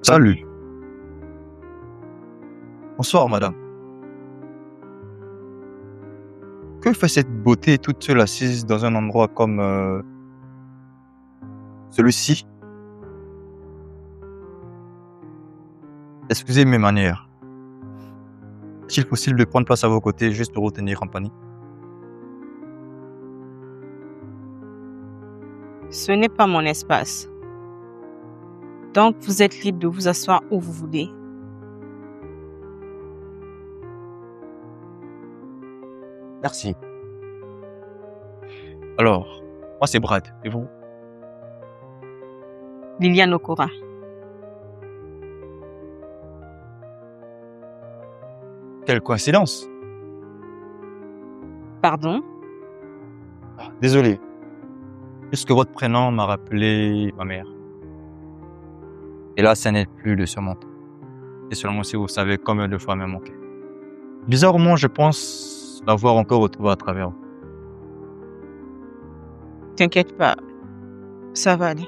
Salut. Bonsoir, madame. Que fait cette beauté toute seule assise dans un endroit comme celui-ci? Excusez mes manières. Est-il possible de prendre place à vos côtés juste pour vous tenir compagnie? Ce n'est pas mon espace. Donc, vous êtes libre de vous asseoir où vous voulez. Merci. Alors, moi c'est Brad. Et vous? Liliane Okora. Quelle coïncidence. Pardon? Désolé. Juste que votre prénom m'a rappelé ma mère. Et là, ça n'est plus de surmonter. Et seulement si vous savez combien de fois elle m'a manqué. Bizarrement, je pense l'avoir encore retrouvé à travers vous. T'inquiète pas. Ça va aller.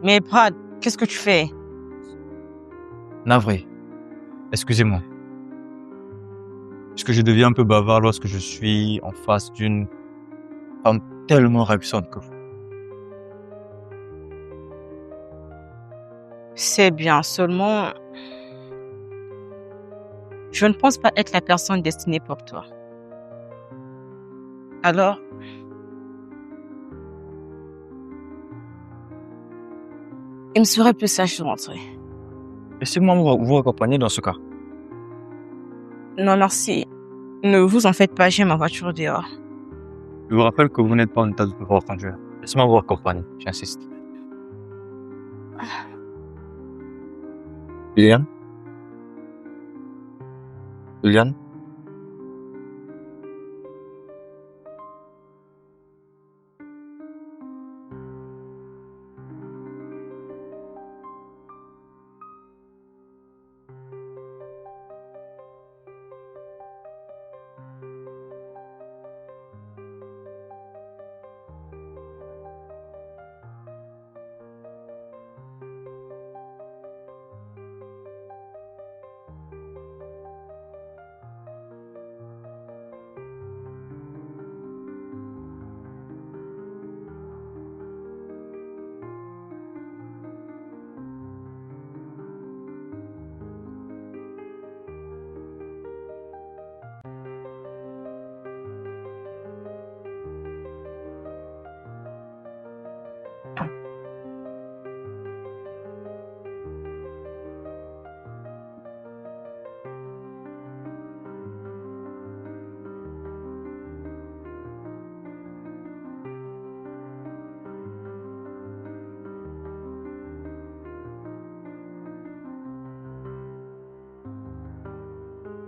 Mais Brad, qu'est-ce que tu fais? Navré. Excusez-moi. Parce que je deviens un peu bavard lorsque je suis en face d'une femme tellement ravissante que vous. C'est bien, seulement... Je ne pense pas être la personne destinée pour toi. Alors... Il me serait plus sage de rentrer. Laissez-moi vous accompagner dans ce cas. Non, merci. Ne vous en faites pas, j'ai ma voiture dehors. Je vous rappelle que vous n'êtes pas en état de pouvoir conduire. Laissez-moi vous accompagner, j'insiste. Liliane? Liliane?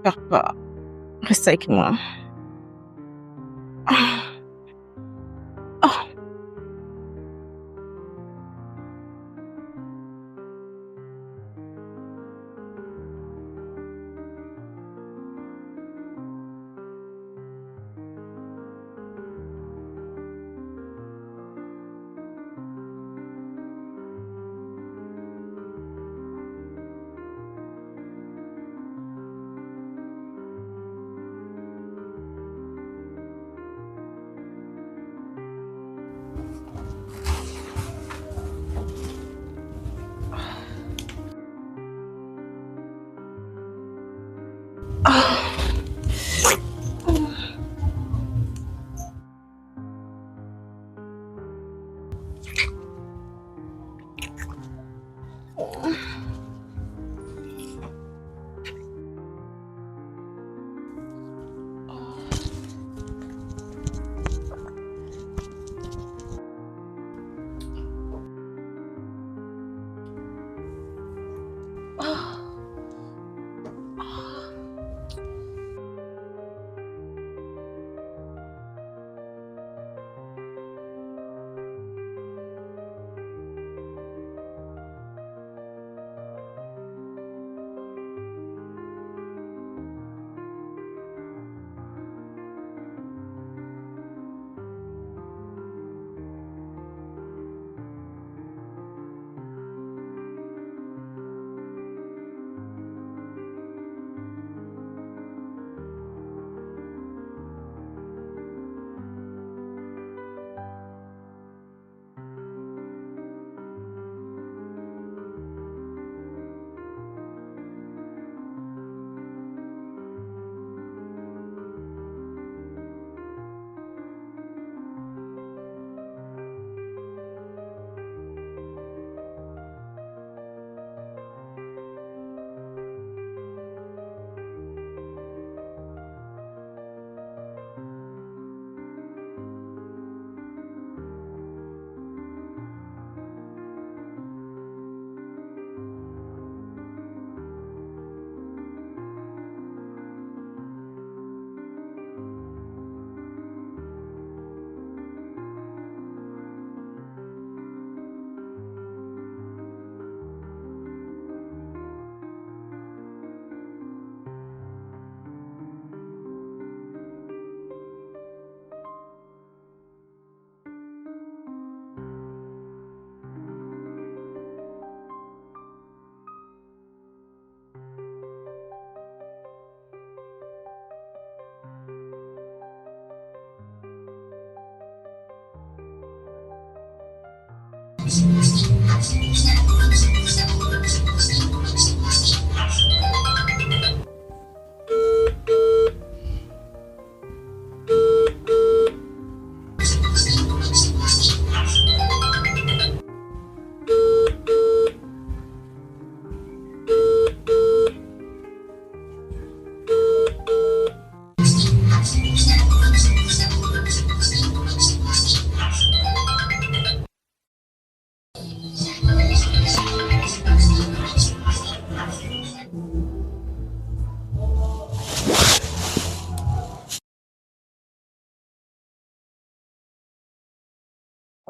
Pars pas. Reste avec moi. Ah. Ah.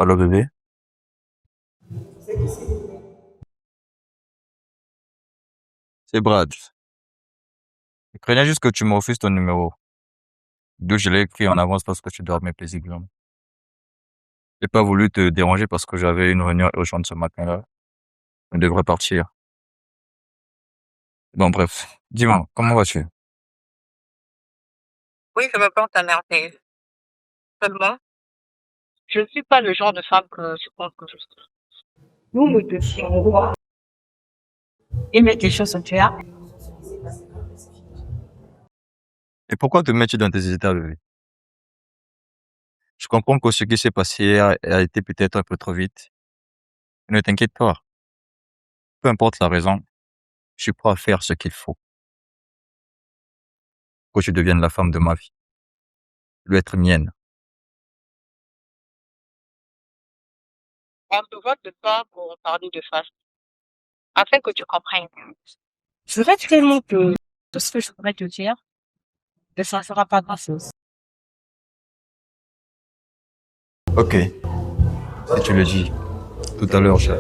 Allô bébé? C'est Brad. Je craignais juste que tu me refuses ton numéro. D'où je l'ai écrit en avance parce que tu dormais paisiblement. J'ai pas voulu te déranger parce que j'avais une réunion urgente ce matin-là. Je devrais partir. Bon, bref. Dis-moi, comment vas-tu? Oui, je veux pas t'emmerder. Seulement, je ne suis pas le genre de femme que tu penses que je suis. Nous nous devions voir et mettre les choses au clair. Et pourquoi te mets-tu dans tes états, bébé? Je comprends que ce qui s'est passé a été peut-être un peu trop vite. Ne t'inquiète pas. Peu importe la raison, je suis prêt à faire ce qu'il faut pour que tu deviennes la femme de ma vie. Tu dois être mienne. On se voit de temps pour parler de face, afin que tu comprennes. Je reste tellement que Tout ce que je pourrais te dire, ne changera pas grand-chose. Ok, si tu le dis. Tout à l'heure, chef.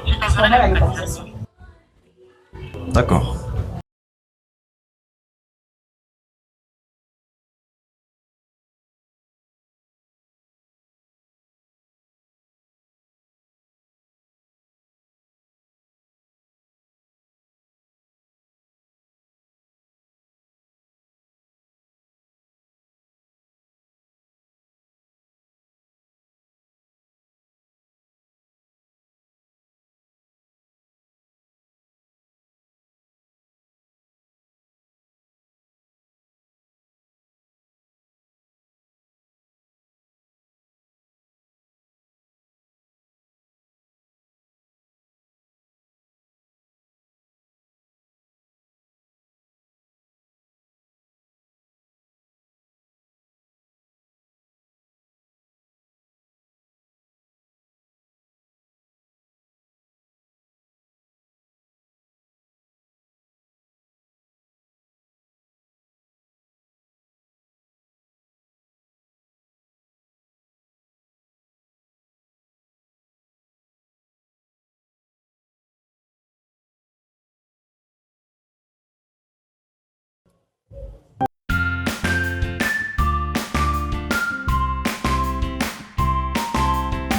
Je t'assurerai la localisation. D'accord.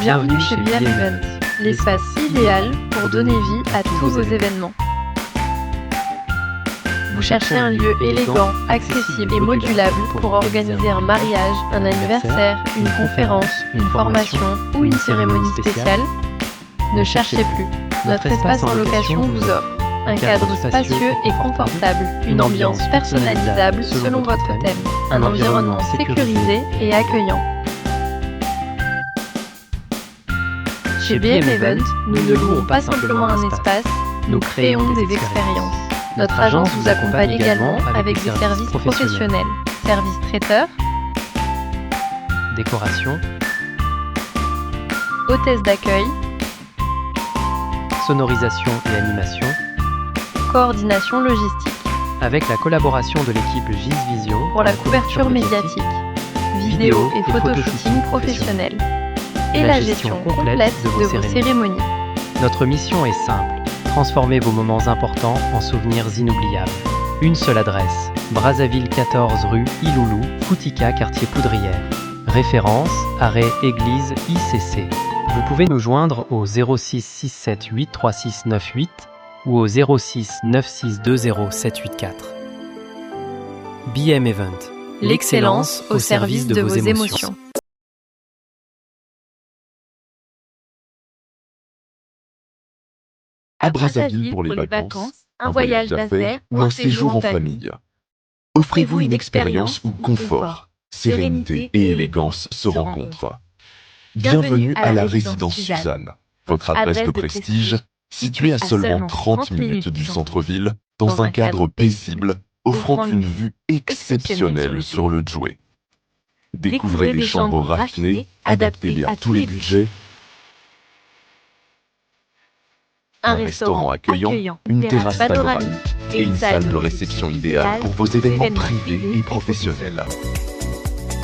Bienvenue chez BM Event, l'espace idéal pour donner vie à tous vos événements. Vous cherchez un lieu élégant, accessible et modulable pour organiser un mariage, un anniversaire, une conférence, une formation ou une cérémonie spéciale? Ne cherchez plus. Notre espace en location vous offre un cadre spacieux et confortable, une ambiance personnalisable selon votre thème, un environnement sécurisé et accueillant. Chez BM Event, nous ne louons pas simplement un espace, nous créons des expériences. Notre agence vous accompagne également avec des services professionnels, services traiteurs, décoration, hôtesse d'accueil, sonorisation et animation, coordination logistique, avec la collaboration de l'équipe GIS Vision pour la couverture médiatique, vidéo et photoshooting professionnel, et la gestion complète de vos cérémonies. Notre mission est simple, transformer vos moments importants en souvenirs inoubliables. Une seule adresse, Brazzaville 14 rue Iloulou, Foutika, quartier Poudrière. Référence, arrêt église ICC. Vous pouvez nous joindre au 06 678 3698 ou au 06 9620 784. BM Event, L'excellence au service de vos émotions. À Brazzaville pour les vacances, un voyage d'affaires ou un séjour en famille. Offrez-vous une expérience où confort, sérénité et élégance se rencontrent. Bienvenue à la résidence Suzanne, votre adresse de prestige, située à seulement 30 minutes du centre-ville, dans un cadre paisible, offrant une vue exceptionnelle sur le Djoué. Découvrez des chambres raffinées, adaptées à tous les budgets, un restaurant accueillant, une terrasse panoramique et une salle de réception idéale pour vos événements privés et professionnels.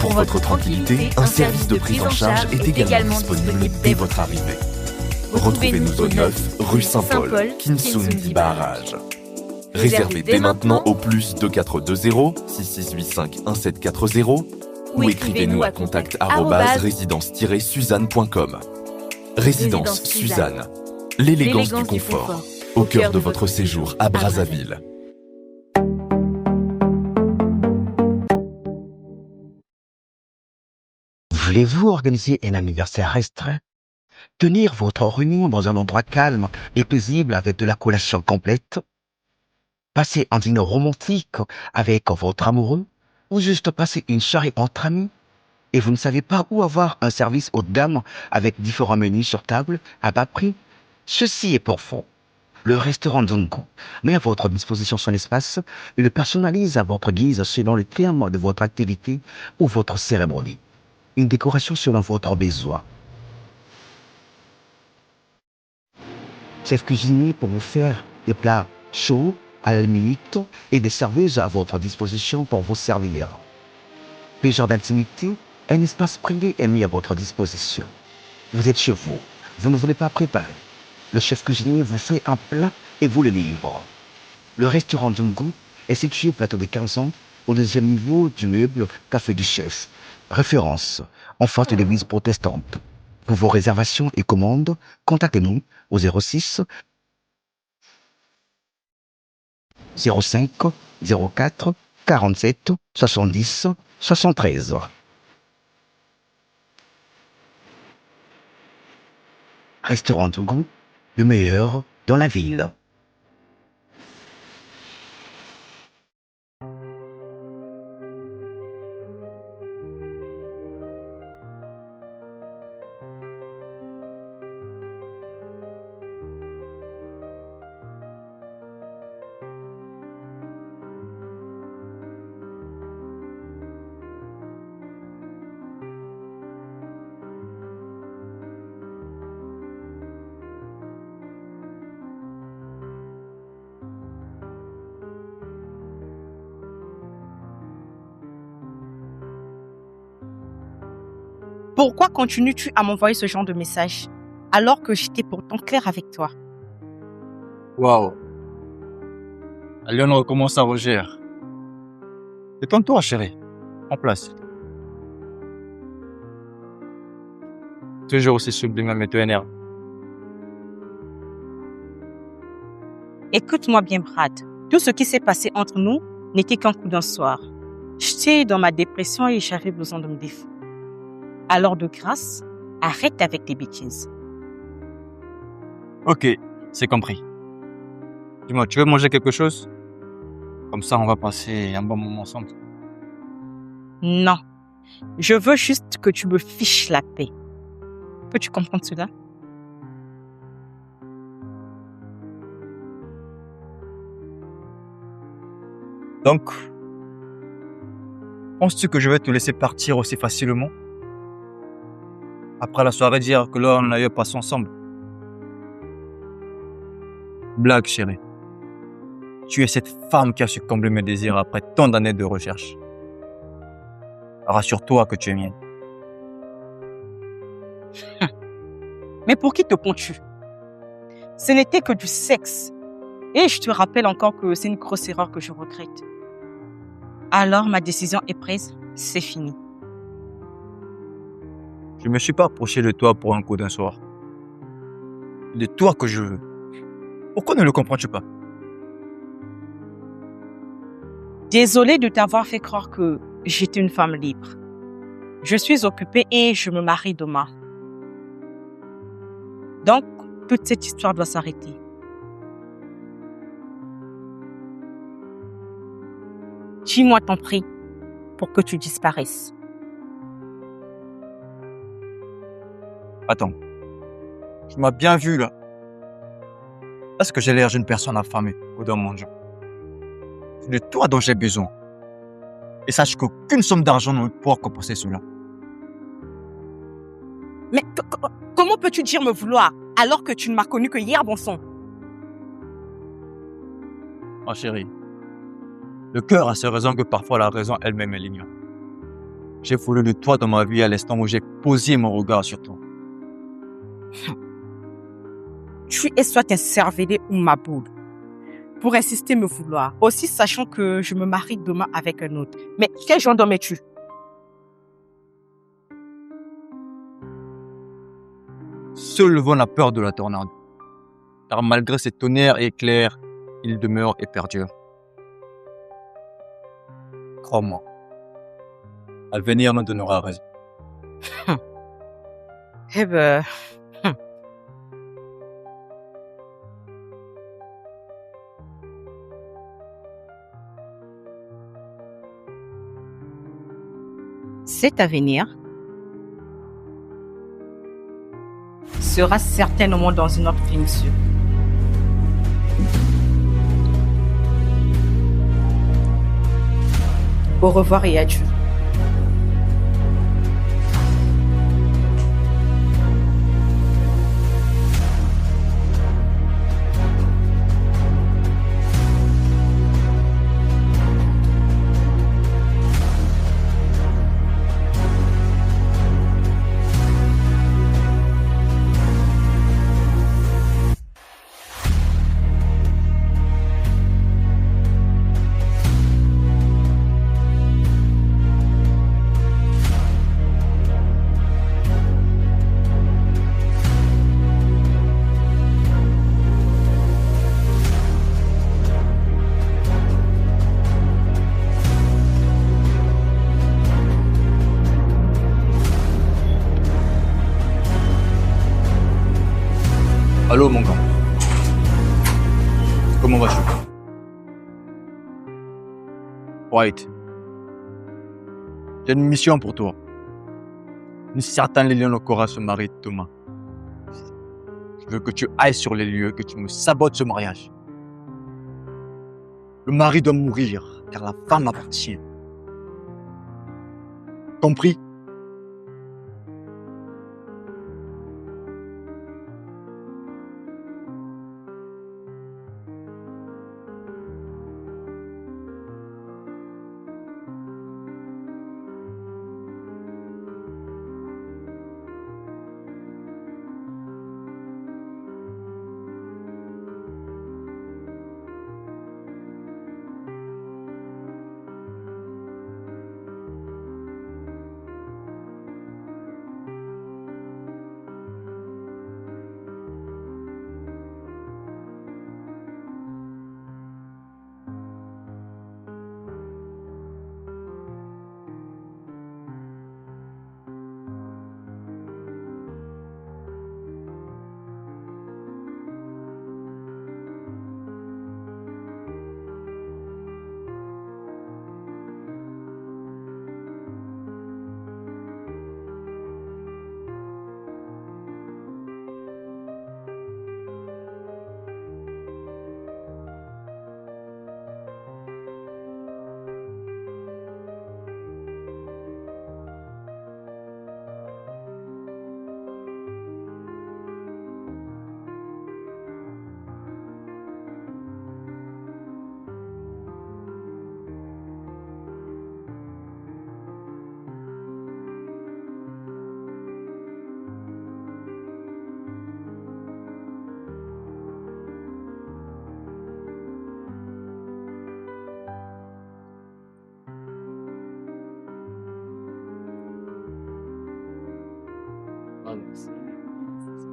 Pour votre tranquillité, un service de prise en charge est également disponible dès votre arrivée. Retrouvez-nous au 9 rue Saint-Paul, Kinsundi Barrage. Réservez dès maintenant au plus 2420 6685 1740 ou écrivez-nous à contact@résidence-suzanne.com. Résidence Suzanne. L'élégance du confort, au cœur de votre séjour à Brazzaville. Voulez-vous organiser un anniversaire restreint? Tenir votre réunion dans un endroit calme et paisible avec de la collation complète? Passer un dîner romantique avec votre amoureux? Ou juste passer une soirée entre amis? Et vous ne savez pas où avoir un service haut de gamme avec différents menus sur table à bas prix? Ceci est pour vous. Le restaurant Dungo met à votre disposition son espace et le personnalise à votre guise selon les termes de votre activité ou votre cérémonie. Une décoration selon votre besoin. Chef cuisinier pour vous faire des plats chauds à la minute et des serveuses à votre disposition pour vous servir. Plusieurs d'intimité, un espace privé est mis à votre disposition. Vous êtes chez vous, vous ne voulez pas préparer. Le chef cuisinier vous fait un plat et vous le livre. Le restaurant Dungu est situé au plateau de 15 ans, au deuxième niveau du meuble Café du Chef. Référence en face de l'église protestante. Pour vos réservations et commandes, contactez-nous au 06 05 04 47 70 73. Restaurant Dungu, le meilleur dans la ville. Pourquoi continues-tu à m'envoyer ce genre de message alors que j'étais pourtant claire avec toi? Waouh. Allez, on recommence à Roger. Détends-toi, chérie. En place. Toujours aussi sublime, mais tu énerves. Écoute-moi bien, Brad. Tout ce qui s'est passé entre nous n'était qu'un coup d'un soir. J'étais dans ma dépression et j'avais besoin de me défouler. Alors de grâce, arrête avec tes bêtises. Ok, c'est compris. Dis-moi, tu veux manger quelque chose? Comme ça, on va passer un bon moment ensemble. Non, je veux juste que tu me fiches la paix. Peux-tu comprendre cela? Donc, penses-tu que je vais te laisser partir aussi facilement? Après la soirée, dire que là, on a eu passé ensemble. Blague, chérie. Tu es cette femme qui a su combler mes désirs après tant d'années de recherche. Rassure-toi que tu es mienne. Mais pour qui te prends-tu? Ce n'était que du sexe. Et je te rappelle encore que c'est une grosse erreur que je regrette. Alors, ma décision est prise, c'est fini. Je me suis pas approché de toi pour un coup d'un soir. De toi que je veux. Pourquoi ne le comprends-tu pas? Désolée de t'avoir fait croire que j'étais une femme libre. Je suis occupée et je me marie demain. Donc, toute cette histoire doit s'arrêter. Dis-moi ton prix pour que tu disparaisses. Attends. Tu m'as bien vu, là. Est-ce que j'ai l'air d'une personne affamée ou d'un mendiant? C'est de toi dont j'ai besoin. Et sache qu'aucune somme d'argent ne pourra compenser cela. Mais comment peux-tu dire me vouloir alors que tu ne m'as connu que hier, bon sang? Ma chérie, le cœur a ses raisons que parfois la raison elle-même est l'ignore. J'ai voulu de toi dans ma vie à l'instant où j'ai posé mon regard sur toi. Tu es soit un cervelet ou ma boule. Pour insister me vouloir, aussi sachant que je me marie demain avec un autre. Mais quel genre d'homme es-tu? Seul le vent a peur de la tornade. Car malgré ses tonnerres et éclairs, il demeure et perdure. Crois-moi, l'avenir me donnera raison. Eh ben... Cet avenir sera certainement dans une autre finition. Au revoir et adieu. Allô, mon gars. Comment vas-tu? White. J'ai une mission pour toi. Une certaine Liliane Okora se marie de Thomas. Je veux que tu ailles sur les lieux, que tu me sabotes ce mariage. Le mari doit mourir, car la femme appartient. Compris?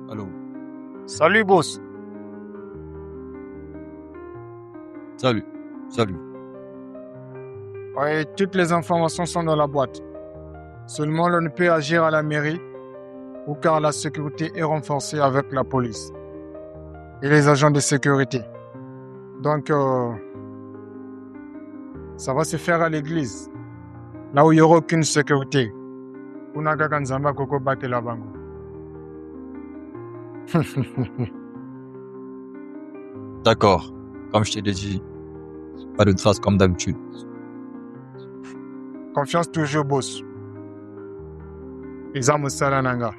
Allô. Salut, boss. Salut. Salut. Ouais, toutes les informations sont dans la boîte. Seulement, l'on ne peut agir à la mairie ou car la sécurité est renforcée avec la police et les agents de sécurité. Donc, ça va se faire à l'église, là où il n'y aura aucune sécurité. Unaga Kanzamba Koko Bate la Bango. D'accord. Comme je t'ai dit, pas de traces comme d'habitude. Confiance toujours, boss. Izamu Sarananga.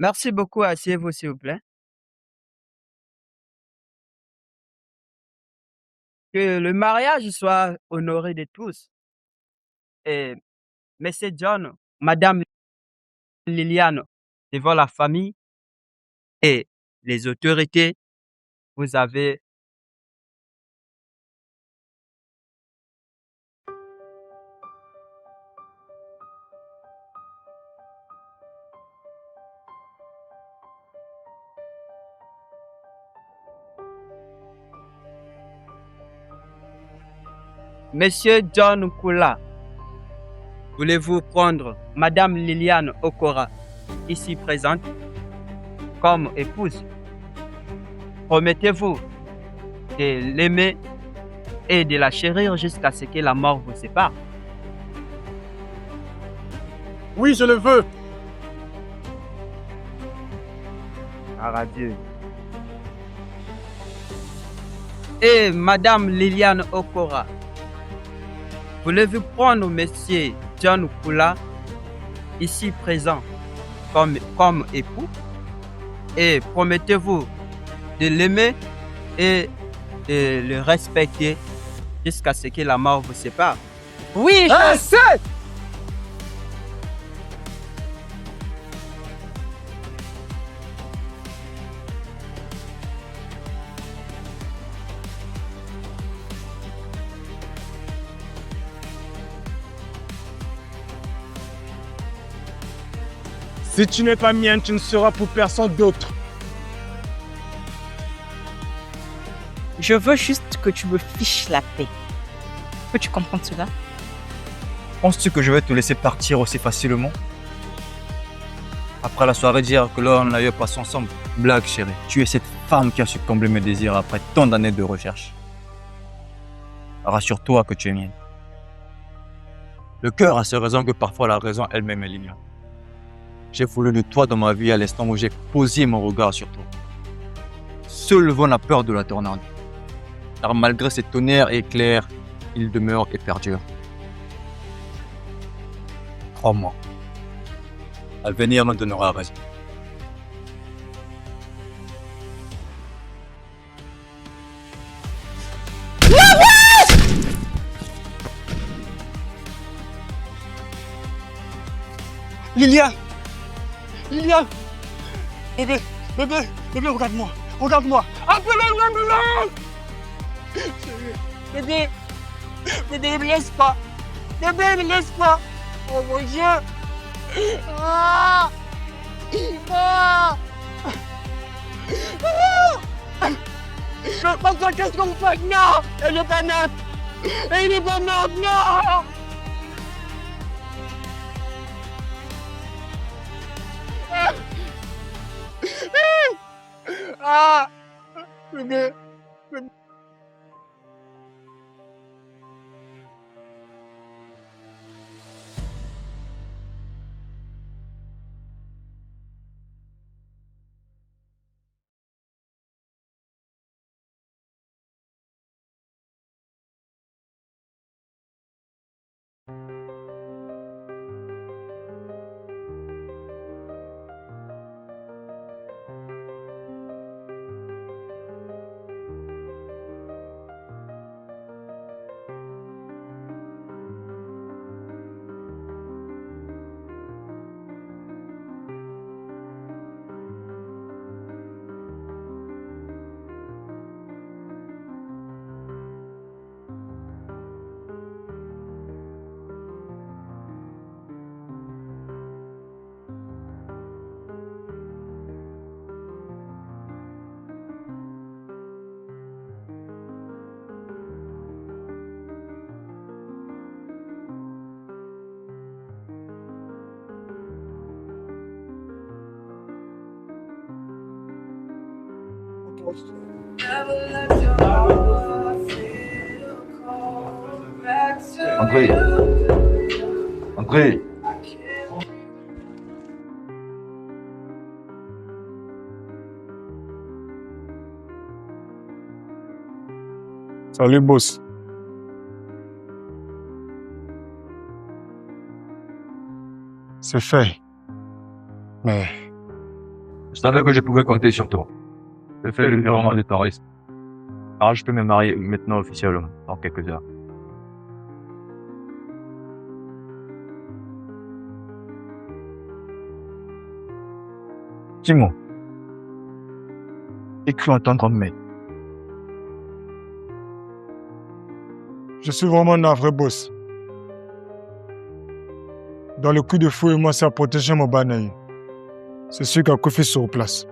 Merci beaucoup, asseyez-vous s'il vous plaît. Que le mariage soit honoré de tous. Et Monsieur John, Madame Liliane, devant la famille et les autorités, vous avez Monsieur John Kula. Voulez-vous prendre Madame Liliane Okora, ici présente, comme épouse? Promettez-vous de l'aimer et de la chérir jusqu'à ce que la mort vous sépare. Oui, je le veux. Dieu. Et Madame Liliane Okora, voulez-vous prendre Monsieur John Kula, ici présent, comme époux, et promettez-vous de l'aimer et de le respecter jusqu'à ce que la mort vous sépare? Oui, Assez! Si tu n'es pas mienne, tu ne seras pour personne d'autre. je veux juste que tu me fiches la paix. Peux-tu comprendre cela? Penses-tu que je vais te laisser partir aussi facilement? Après la soirée d'hier que l'on a eu passé ensemble. Blague, chérie. Tu es cette femme qui a su combler mes désirs après tant d'années de recherche. Rassure-toi que tu es mienne. Le cœur a ses raisons que parfois la raison elle-même est l'ignore. J'ai voulu de toi dans ma vie à l'instant où j'ai posé mon regard sur toi. Seul le vent n'a peur de la tornade. Car malgré ces tonnerres et éclairs, il demeure et perdure. Crois-moi, l'avenir me donnera raison. Liliane! Liliane! Bébé, regarde-moi! Regarde-moi! Appelez l'ambulance! Bébé, ne me laisse pas! Bébé, ne me laisse pas! Oh mon Dieu! Ah! Ah! Papa, qu'est-ce qu'on fait? Non! Elle est pas morte! Elle est pas morte! Non! Ah! Bébé! André! André! Salut, boss. C'est fait. Mais Je savais que je pouvais compter sur toi. Je fais le virement de ton risque. Alors je peux me marier maintenant officiellement, dans quelques heures. Dis-moi. Écris en tant que maître. je suis vraiment navré, boss. Dans le coup de fouet, moi, c'est à protéger mon banaï. C'est sûr qu'il a coiffé sur place.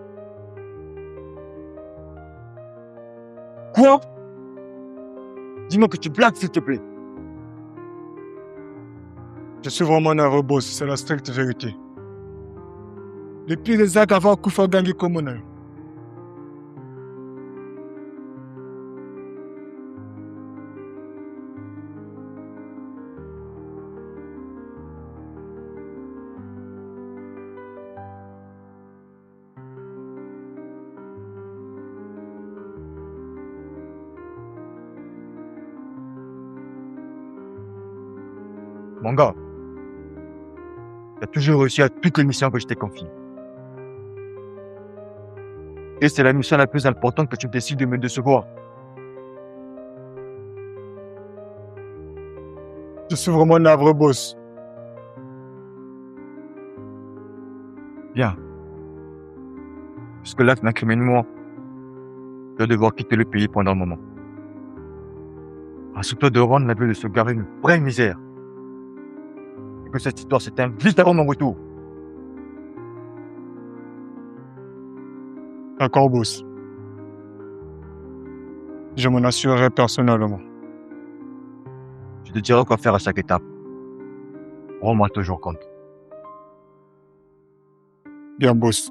Quoi? Dis-moi que tu blagues, s'il te plaît. Je suis vraiment navré, boss. C'est la stricte vérité. Les pires des actes avant Koufa gagné comme on a. Mon gars, tu as toujours réussi à toutes les missions que je t'ai confiées. Et c'est la mission la plus importante que tu décides de me décevoir. Je suis vraiment navré, boss. Bien. Puisque là, tu m'incrimines moi. Tu vas devoir quitter le pays pendant un moment. Assure-toi de rendre la vie de ce gars une vraie misère. Et que cette histoire s'éteint vite avant mon retour. D'accord, boss. Je m'en assurerai personnellement. Je te dirai quoi faire à chaque étape. Rends-moi toujours compte. Bien, boss.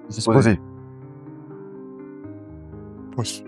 C'est supposé. Boss.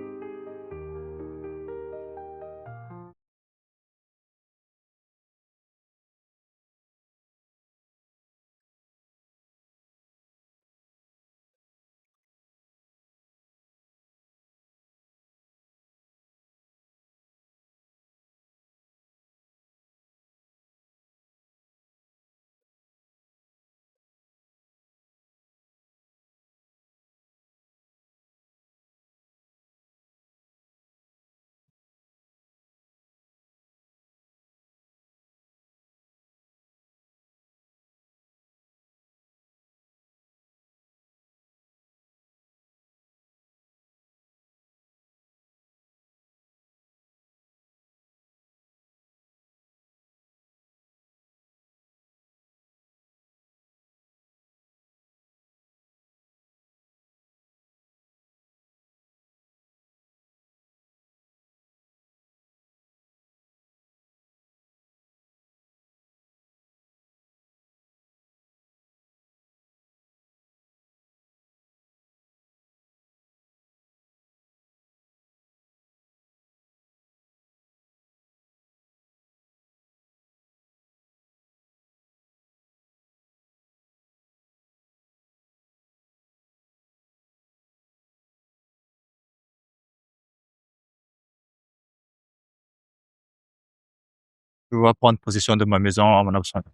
Je vais prendre possession de ma maison en mon absence.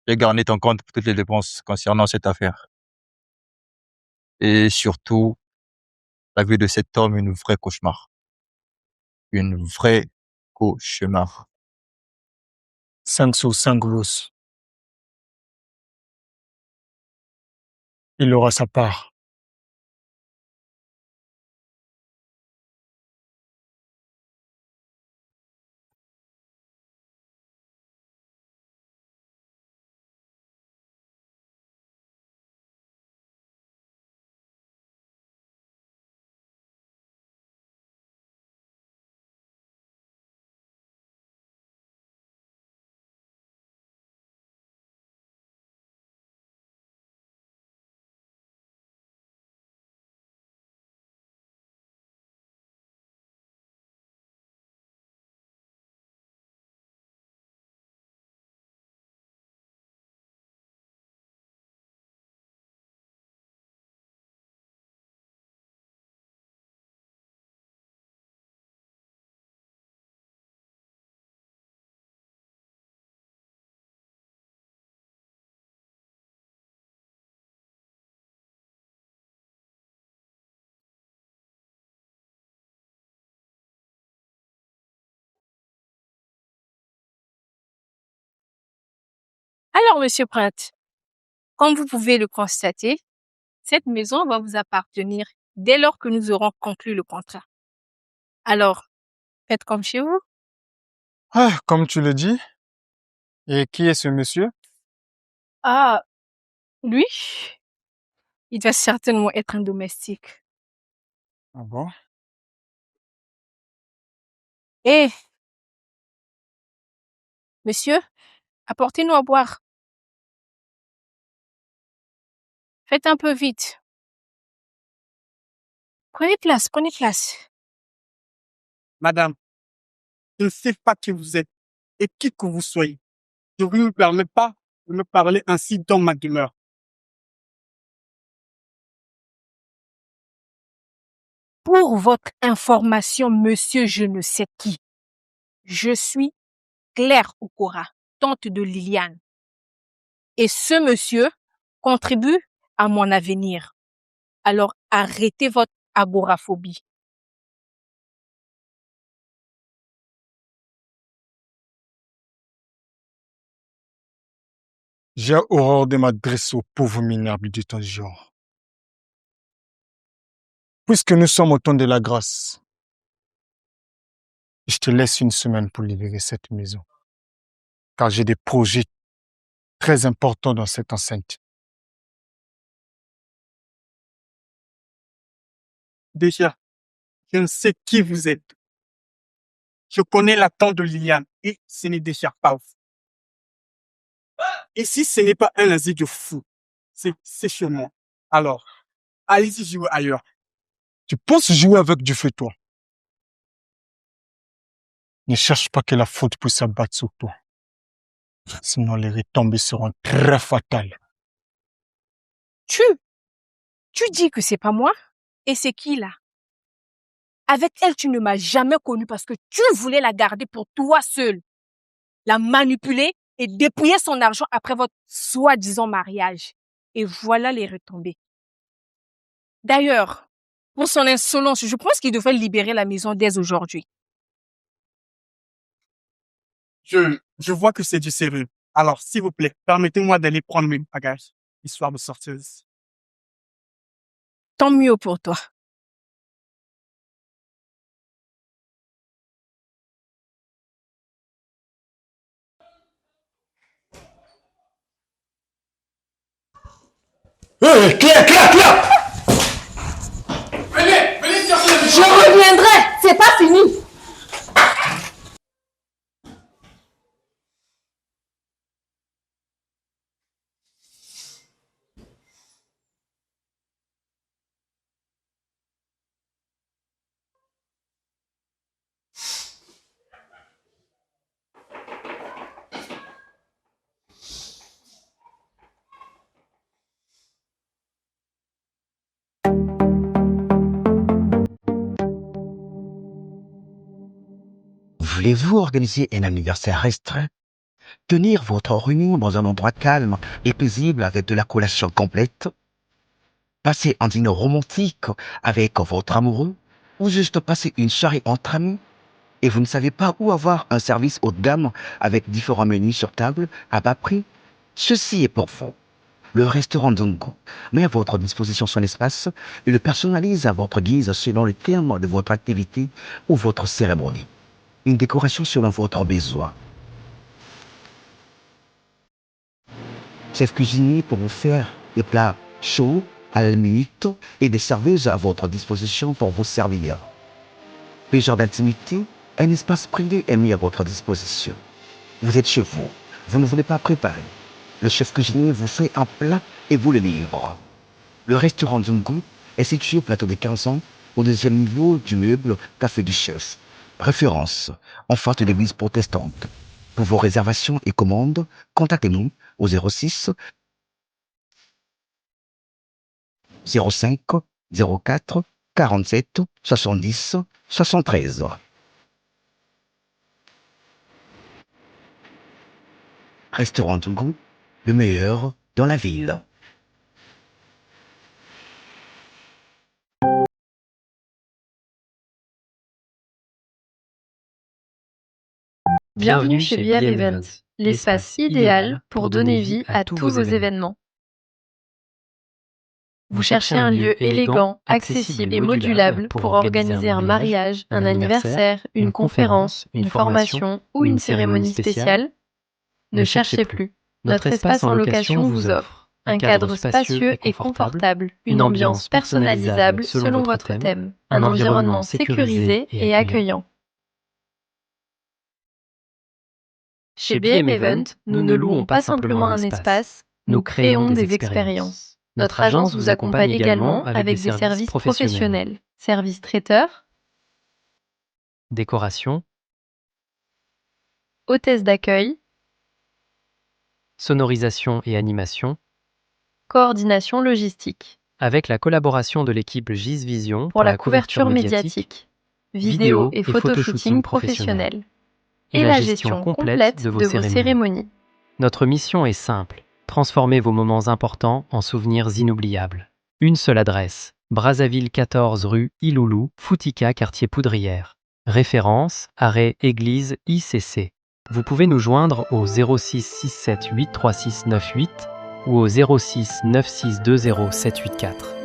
J'ai garni ton compte pour toutes les dépenses concernant cette affaire. Et surtout, la vie de cet homme, une vraie cauchemar. Une vraie cauchemar. 5 sur 5, boss. Il aura sa part. Alors, Monsieur Pratt, comme vous pouvez le constater, cette maison va vous appartenir dès lors que nous aurons conclu le contrat. Alors, faites comme chez vous. Ah, comme tu le dis. Et qui est ce monsieur? Ah, lui, il doit certainement être un domestique. Ah bon? Hé, monsieur, apportez-nous à boire. Faites un peu vite. Prenez place, prenez place. Madame, je ne sais pas qui vous êtes et qui que vous soyez. Je ne me permets pas de me parler ainsi dans ma demeure. Pour votre information, monsieur je ne sais qui, je suis Claire Okora, tante de Liliane. Et ce monsieur contribue à mon avenir. Alors arrêtez votre agoraphobie. J'ai horreur de m'adresser aux pauvres minables de ton genre. Puisque nous sommes au temps de la grâce, je te laisse une semaine pour libérer cette maison. Car j'ai des projets très importants dans cette enceinte. Déjà, je ne sais qui vous êtes. Je connais la tante de Liliane et ce n'est déjà pas vous. Ici, ce n'est pas un asile de fous. C'est chez moi. Alors, allez-y jouer ailleurs. Tu penses jouer avec du feu, toi? Ne cherche pas que la faute puisse s'abattre sur toi. Sinon, les retombées seront très fatales. Tu dis que c'est pas moi? Et c'est qui là? Avec elle, tu ne m'as jamais connue parce que tu voulais la garder pour toi seule. La manipuler et dépouiller son argent après votre soi-disant mariage. Et voilà les retombées. D'ailleurs, pour son insolence, je pense qu'il devrait libérer la maison dès aujourd'hui. Je vois que c'est du sérieux. Alors, s'il vous plaît, permettez-moi d'aller prendre mes bagages, histoire de sortir. Tant mieux pour toi. Hé, Claire! Venez chercher le Je reviendrai, c'est pas fini. Voulez-vous organiser un anniversaire restreint? Tenir votre réunion dans un endroit calme et paisible avec de la collation complète? Passer un dîner romantique avec votre amoureux? Ou juste passer une soirée entre amis? Et vous ne savez pas où avoir un service haut de gamme avec différents menus sur table à bas prix? Ceci est pour vous. Le restaurant Dungo met à votre disposition son espace et le personnalise à votre guise selon les termes de votre activité ou votre cérémonie. Une décoration selon votre besoin. Chef cuisinier pour vous faire des plats chauds à la minute et des serveuses à votre disposition pour vous servir. Plaisir d'intimité, un espace privé est mis à votre disposition. Vous êtes chez vous, vous ne voulez pas préparer. Le chef cuisinier vous fait un plat et vous le livre. Le restaurant Dungo est situé au plateau des 15 ans, au deuxième niveau du meuble Café du Chef. Référence, en face de l'église protestante. Pour vos réservations et commandes, contactez-nous au 06 05 04 47 70 73. Restaurant Dungo, le meilleur dans la ville. Bienvenue chez BM Events, l'espace idéal pour donner vie à tous vos événements. Vous cherchez un lieu élégant, accessible et modulable pour organiser un mariage, un anniversaire, une conférence, une formation ou une cérémonie spéciale? Ne cherchez plus. Notre espace en location vous offre un cadre spacieux et confortable, une ambiance personnalisable selon votre thème, un environnement sécurisé et accueillant. Chez BM Event, nous ne louons pas simplement un espace, nous créons des expériences. Notre agence vous accompagne également avec des services professionnels. Services traiteurs, Décoration, hôtesse d'accueil, sonorisation et animation, coordination logistique. avec la collaboration de l'équipe GIS Vision Pour la couverture médiatique, vidéo et photoshooting professionnel. Et la gestion complète de vos cérémonies. Notre mission est simple, transformer vos moments importants en souvenirs inoubliables. Une seule adresse, Brazzaville 14 rue Iloulou, Foutika, quartier Poudrière. Référence, arrêt église ICC. Vous pouvez nous joindre au 06 678 3698 ou au 06 9620 784.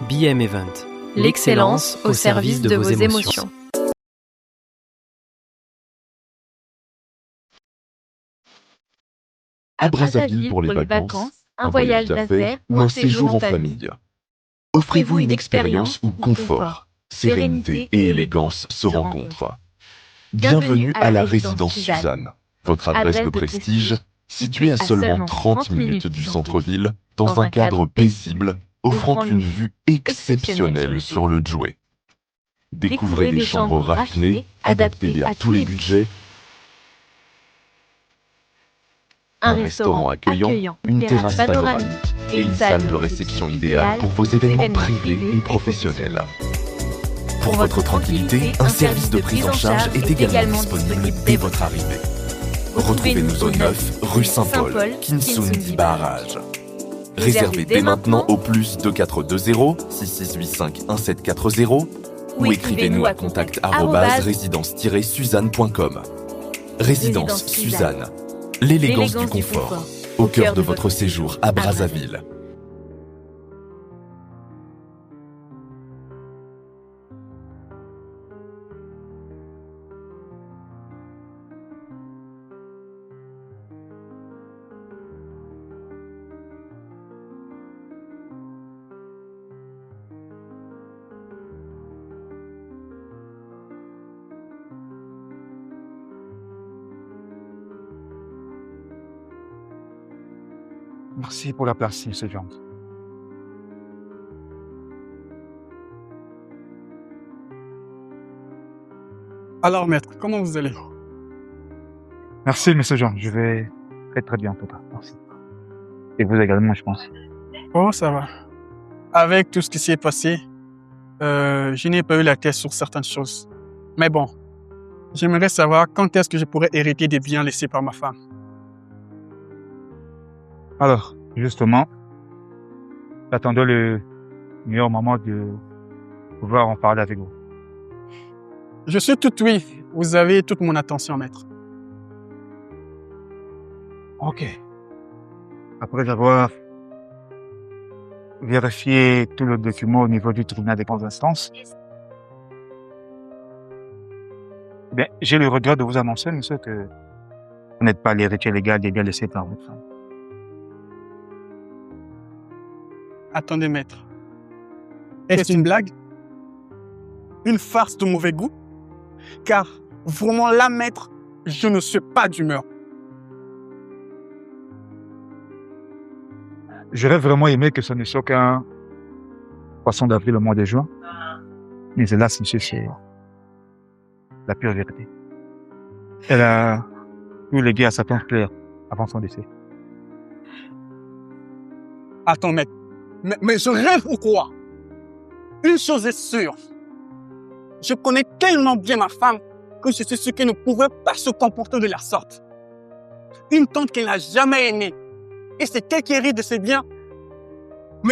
BM Event. L'excellence au service de vos émotions. À Brazzaville pour les vacances, un voyage d'affaires ou un séjour en famille. Offrez-vous une expérience où confort, sérénité et élégance se rencontrent. Bienvenue à la résidence Suzanne, votre adresse de prestige, située à seulement 30 minutes du centre-ville, dans un cadre paisible, offrant une vue exceptionnelle sur le Djoué. Découvrez des chambres raffinées, adaptées à tous les budgets, un restaurant accueillant, une terrasse panoramique et une salle de réception idéale pour vos événements privés et professionnels. Pour votre tranquillité, un service de prise en charge est également disponible dès votre arrivée. Retrouvez-nous au 9 rue Saint-Paul, Kinsundi Barrage. Réservez dès maintenant au plus 2420 6685 1740 ou écrivez-nous à contact@résidence-suzanne.com. Résidence Suzanne, l'élégance du confort, au cœur de votre séjour à Brazzaville. Merci pour la place, M. Jones. Alors, maître, comment vous allez? Merci, Monsieur Jean. Je vais très très bien en tout cas. Merci. Et vous également, je pense. Oh, ça va. Avec tout ce qui s'est passé, je n'ai pas eu la tête sur certaines choses. Mais bon, j'aimerais savoir quand est-ce que je pourrais hériter des biens laissés par ma femme. Alors, justement, j'attendais le meilleur moment de pouvoir en parler avec vous. Je suis tout oui. Vous avez toute mon attention, maître. Ok. Après avoir vérifié tous les documents au niveau du tribunal des grandes instances, bien, j'ai le regret de vous annoncer, monsieur, que vous n'êtes pas l'héritier légal des biens laissés par votre femme. Attendez, maître. Est-ce une blague? Une farce de mauvais goût? Car, vraiment là, maître, je ne suis pas d'humeur. J'aurais vraiment aimé que ce ne soit qu'un poisson d'avril au mois de juin. Mais hélas, monsieur, c'est la pure vérité. Elle a eu légué à sa tante Claire avant son décès. Attends, maître. Mais je rêve ou quoi? Une chose est sûre. Je connais tellement bien ma femme que je suis sûr qu'elle ne pourrait pas se comporter de la sorte. Une tante qu'elle n'a jamais aimée. Et c'est elle qui hérite de ses biens.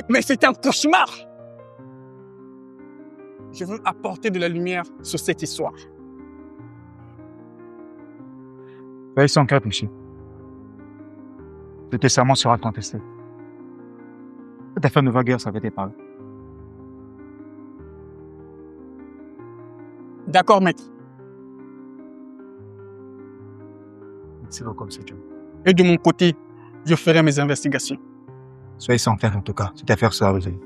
Mais c'est un cauchemar. Je veux apporter de la lumière sur cette histoire. Soyez sans crainte, monsieur. Le testament sera contesté. Cette affaire ne va guère s'arrêter par là. D'accord, maître. C'est beaucoup comme ça, John. Et de mon côté, je ferai mes investigations. Soyez sans crainte, en tout cas. Cette affaire sera résolue.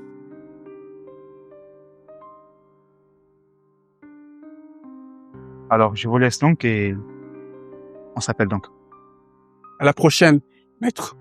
Alors, je vous laisse donc et On s'appelle donc. À la prochaine, maître.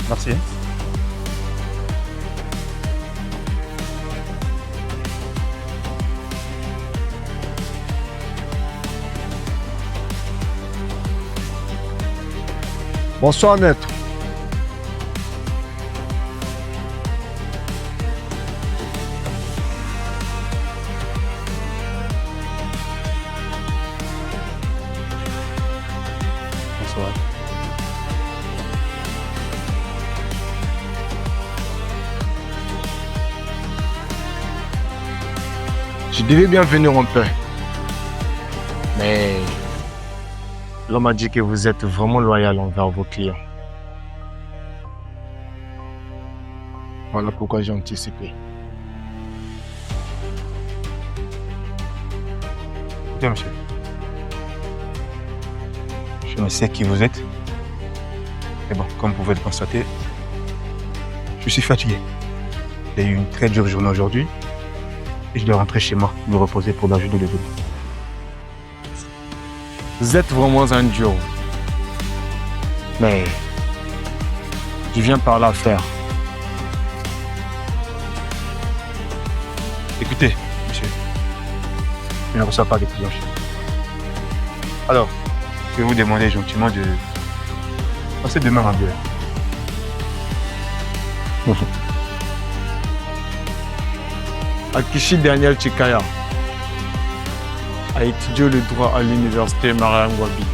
Merci. Bonsoir, maître. Bonsoir. Je devais bien venir en paix. Mais l'homme a dit que vous êtes vraiment loyal envers vos clients. Voilà pourquoi j'ai anticipé. Écoutez, monsieur. Je ne sais qui vous êtes. Mais bon, comme vous pouvez le constater, je suis fatigué. J'ai eu une très dure journée aujourd'hui. Et je dois rentrer chez moi, me reposer pour la journée de demain. Vous êtes vraiment un duo. Mais je viens par là faire. Écoutez, monsieur, je ne reçois pas de clients chez moi. Alors, je vais vous demander gentiment de passer demain à bureau. Akishi Daniel Chikaya a étudié le droit à l'université Mariam Wabi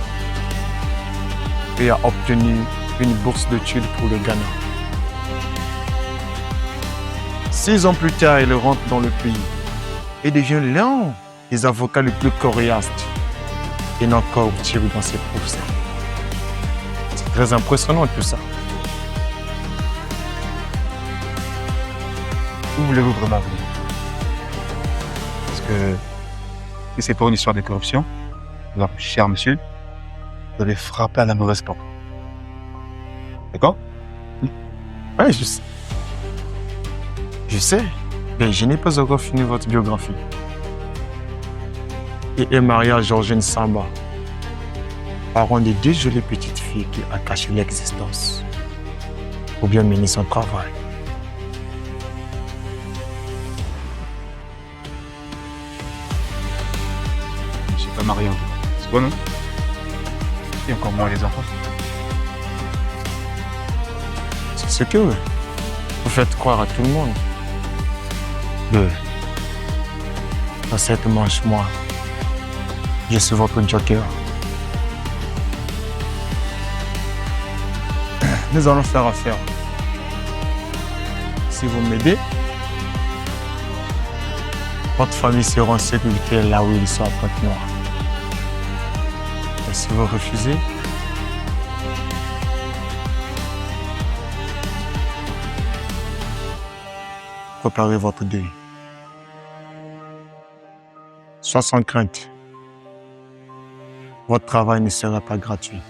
et a obtenu une bourse d'études pour le Ghana. 6 ans plus tard, il rentre dans le pays et devient l'un des avocats les plus coriaces et n'a encore tiré dans ses procès. C'est très impressionnant tout ça. Où voulez-vous vraiment venir? Parce que si c'est pour une histoire de corruption, alors, cher monsieur, vous allez frapper à la mauvaise porte. D'accord? Oui, je sais. Je sais, mais je n'ai pas encore fini votre biographie. Et est marié à Georgine Samba, parent de 2 jolies petites filles qui a caché l'existence pour bien mener son travail. Je ne suis pas marié en tout cas. C'est bon, non? Et encore moins les enfants. C'est ce que vous faites croire à tout le monde. Dans cette manche, moi, je suis votre joker. Nous allons faire affaire. Si vous m'aidez, votre famille sera en sécurité là où ils sont à Pointe-Noire. Et si vous refusez, préparez votre deuil. Sois sans crainte. Votre travail ne sera pas gratuit.